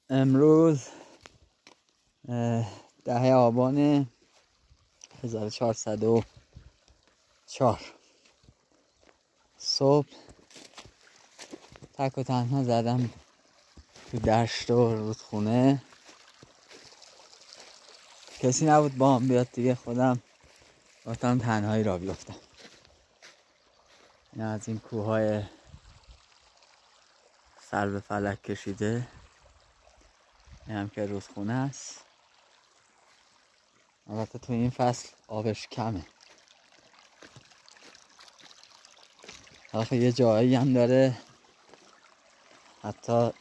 امروز 10 آبان 1404 صبح تک و تنها زدم تو دشت و رودخونه. کسی نبود با هم بیاد دیگه، خودم گفتم تنهایی را بیفتم. این از این کوههای سر به فلک کشیده، این هم که رودخونه است. البته تو این فصل آبش کمه، آخه یه جایی هم داره حتی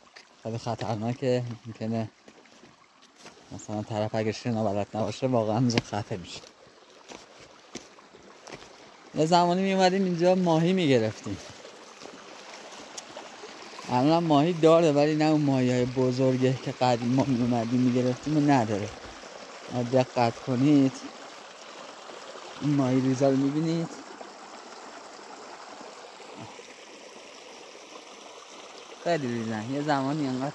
خیلی خطرناکه، ممکنه مثلا طرف اگه شنا بلد نباشه واقعا خفه میشه. یه زمانی میومدیم اینجا ماهی میگرفتیم، الان ماهی داره ولی نه اون ماهی های بزرگه که قدیم ما میومدیم میگرفتیم نداره. دقت کنید این ماهی ریزا رو میبینید، خیلی ریزن. یه زمانی انقدر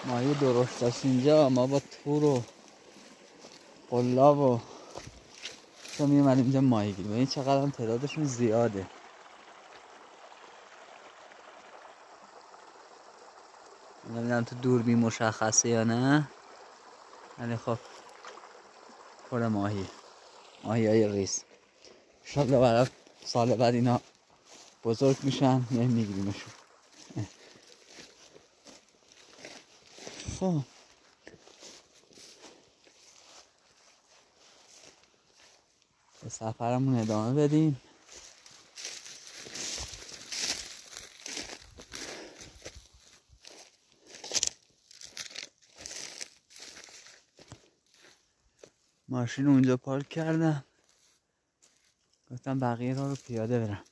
ماهی درشت داشت اینجا، ما با تور و قلاب و تو میومدیم اینجا ماهی گیریم. این چقدر هم تعدادشون زیاده. نمیدونم تو دوربین مشخصه یا نه، ولی خب پر ماهی های ریز. انشالله برای سال بعد اینا بزرگ میشن میگیریمشون. خب به سفرمون ادامه بدیم. ماشین اونجا پارک کردم، گفتم بقیه راه رو پیاده برم.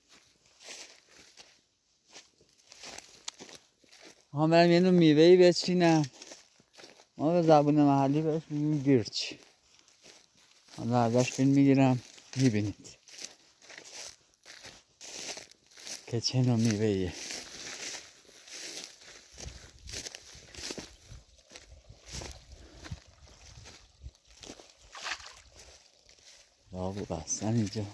ما برم یه نوع میوهی بچینم، ما به زبون محلی بهش میگیم گیرچ. حالا ازش فیلم میگیرم میبینید که چه نوع میوهیه. بابو بستن اینجا.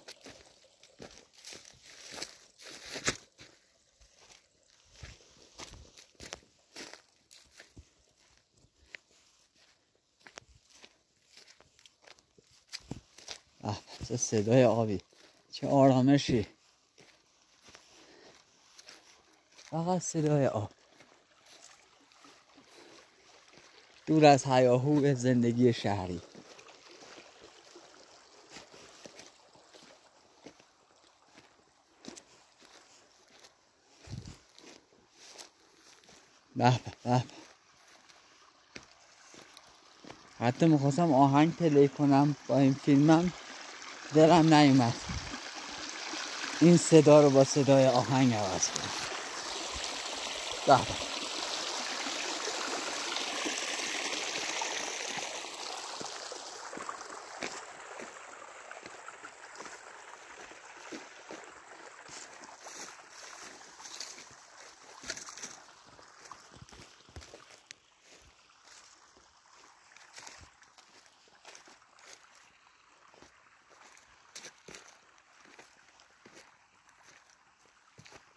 چه صدای آبی، چه آرامشی، فقط صدای آب، دور از هیاهو زندگی شهری. به به. حتی میخواستم آهنگ پلی کنم با این فیلمم، دلم نیومد این صدا رو با صدای آهنگ عوض کنم. به.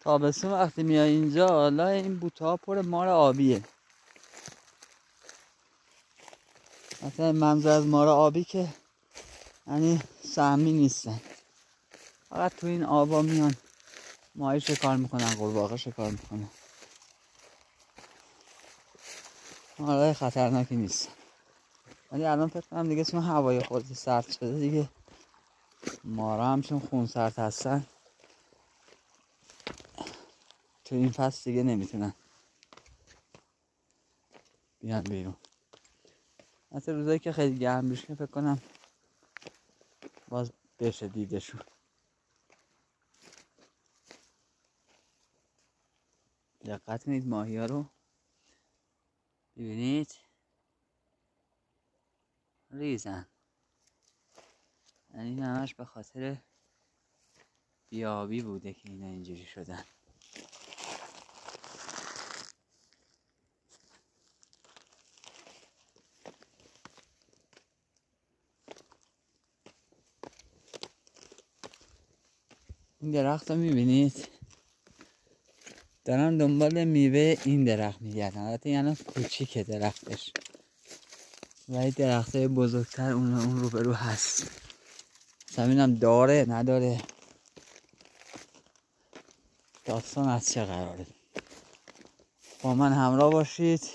تابستون وقتی میای اینجا، حالا این بوته‌ها پر مار آبیه. مثلا منظور از مار آبی که یعنی سهمی نیستن، فقط تو این آبا میان ماهی شکار میکنن، قورباغه شکار میکنن. مارای خطرناکی نیست، ولی الان فکر کنم دیگه چون هوای خود سرد شده دیگه مارا هم چون خونسرد هستن تو این فصل دیگه نمیتونن بیان بیرون. مثل روزایی که خیلی گرم بشه فکر کنم باز بشه دیدشون. دقت کنید ماهی ها رو ببینید، ریزن. یعنی همش به خاطر بیابی بوده که اینا اینجوری شدن. این درخت رو میبینید؟ دارم دنبال میوه این درخت میگردم. البته یعنی کوچیکه درختش، ولی درخت های بزرگتر اون روبرو هست. زمینم داره نداره، داستان از چه قراره. با من همراه باشید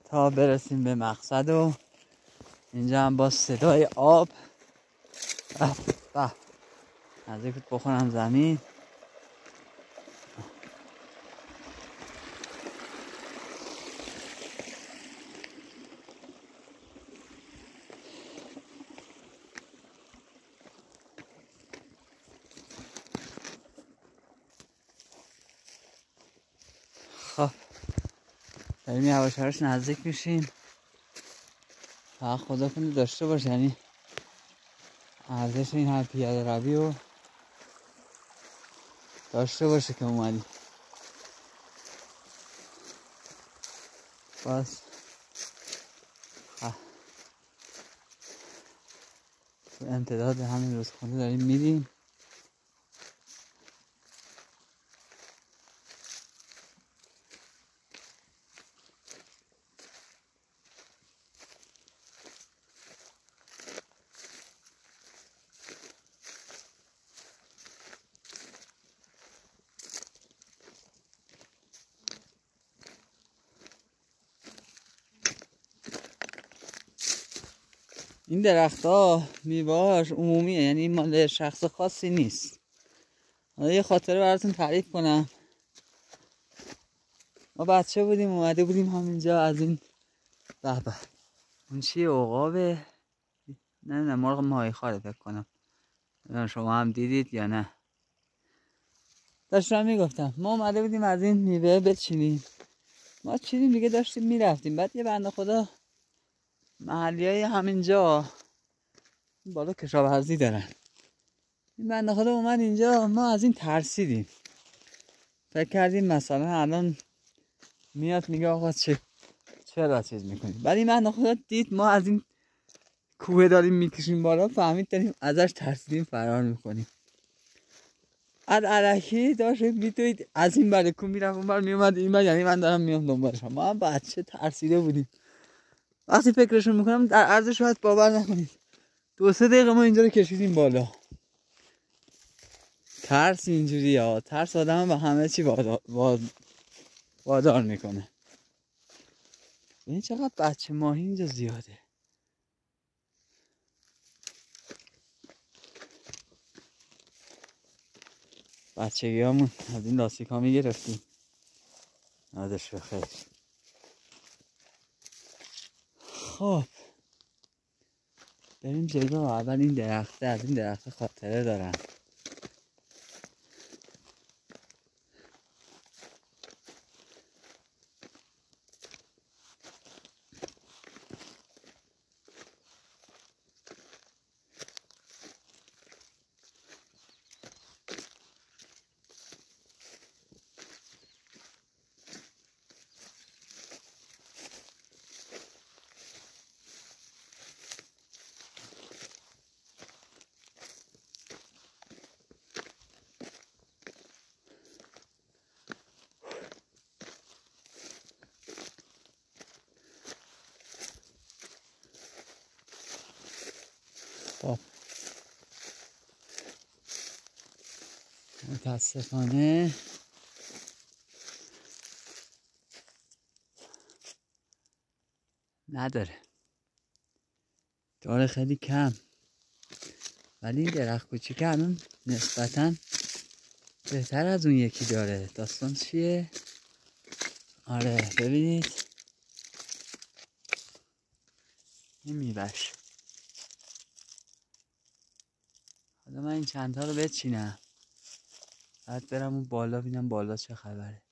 تا برسیم به مقصد. و اینجا هم با صدای آب نزدیک بخورم زمین. خب داریم یواش یواش نزدیک میشیم. فقط خدا کنه داشته باشه، یعنی ارزش این هر پیاده روی رو داشته باشه که اومدی. باز تو امتداد همین رودخونه داریم میریم. این درخت ها میوه‌هاش عمومیه، یعنی مال شخص خاصی نیست. حالا یه خاطره براتون تعریف کنم. ما بچه بودیم اومده بودیم همینجا از این به اون چیه، عقابه؟ نه مرغ ماهی خواره فکر کنم. شما هم دیدید یا نه؟ داشتم میگفتم ما اومده بودیم از این میوه بچینیم. ما چیدیم دیگه، داشتیم میرفتیم. بعد یه بنده خدا محلی های همینجا بالا کشاورزی دارن. این بنده خدا اومد اینجا، ما از این ترسیدیم. فکر کردیم مثلا الان میاد میگه آقا چرا چیز میکنیم. بعد این بنده خدا دید ما از این کوه داریم میکشیم بالا، فهمید داریم ازش ترسیدیم فرار میکنیم. از علکی داشت میتوید از این بر کوه میرفت اون بر میومد این بر، یعنی من دارم میام دنبالش. ما هم بچه ترسیده بودیم. وقتی فکرشون میکنم در عرض شاید باور نکنید 2-3 دقیقه ما اینجا رو کشیدیم بالا. ترس اینجوری ها، ترس آدم به همه چی وادار میکنه. این چقدر بچه ماهی اینجا زیاده. بچگی همون از این لاستیک ها میگرفتیم. نادش بخیر. خب بریم جلو. اول این درخته، از این درخت خاطره دارم. خب متاسفانه نداره، داره خیلی کم. ولی این درخت کوچیکه الان نسبتاً بهتر از اون یکی داره. داستان چیه؟ آره ببینید این میوه‌ش. حالا من این چند تا رو بچینم، بعد برم اون بالا ببینم بالا چه خبره.